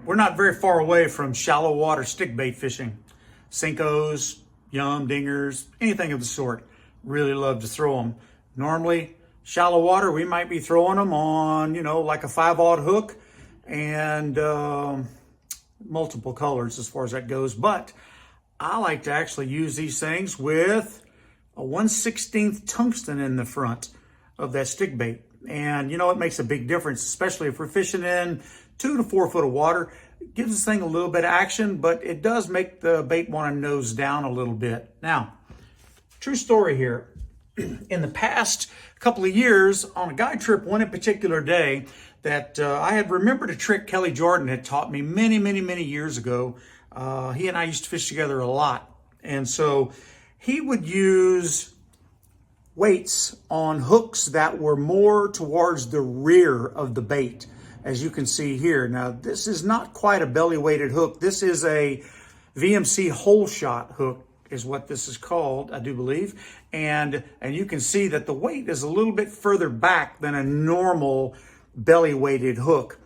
We're not very far away from shallow water stick bait fishing. Sinkos, yum, dingers, anything of the sort. Really love to throw them. Normally, shallow water, we might be throwing them on, like a 5/0 hook and multiple colors as far as that goes. But I like to actually use these things with a 1/16 tungsten in the front of that stick bait. And it makes a big difference, especially if we're fishing in 2 to 4 foot of water. It gives this thing a little bit of action, but it does make the bait want to nose down a little bit. Now, true story here. In the past couple of years, on a guide trip one in particular day, that I had remembered a trick Kelly Jordan had taught me many, many, many years ago. He and I used to fish together a lot. And so he would use weights on hooks that were more towards the rear of the bait, as you can see here. Now, this is not quite a belly weighted hook. This is a VMC hole shot hook is what this is called, I do believe. And you can see that the weight is a little bit further back than a normal belly weighted hook.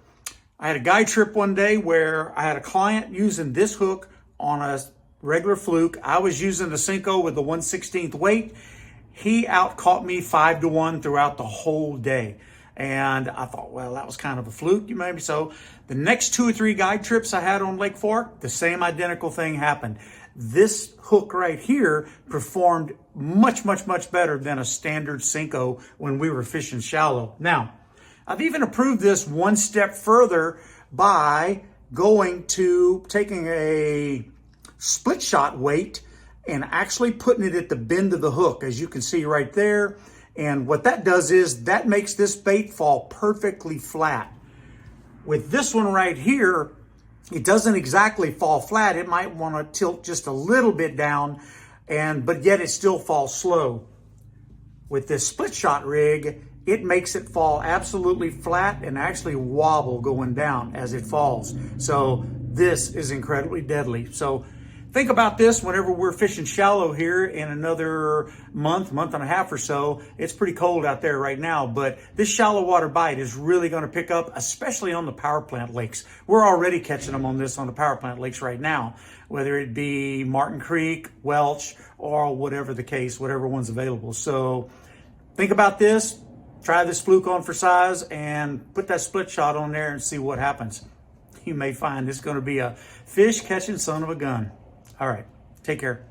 I had a guide trip one day where I had a client using this hook on a regular fluke. I was using the Senko with the 1/16 weight. He out-caught me 5-1 throughout the whole day. And I thought, well, that was kind of a fluke, maybe so. The next 2 or 3 guide trips I had on Lake Fork, the same identical thing happened. This hook right here performed much, much, much better than a standard Senko when we were fishing shallow. Now, I've even improved this one step further by taking a split shot weight and actually putting it at the bend of the hook, as you can see right there. And what that does is that makes this bait fall perfectly flat. With this one right here, it doesn't exactly fall flat. It might want to tilt just a little bit down, but yet it still falls slow. With this split shot rig, it makes it fall absolutely flat and actually wobble going down as it falls. So this is incredibly deadly. So think about this whenever we're fishing shallow here in another month and a half or so. It's pretty cold out there right now, but this shallow water bite is really going to pick up, especially on the power plant lakes. We're already catching them on the power plant lakes right now, whether it be Martin Creek, Welch, or whatever the case, whatever one's available. So think about this, try this fluke on for size, and put that split shot on there and see what happens. You may find it's going to be a fish catching son of a gun. All right, take care.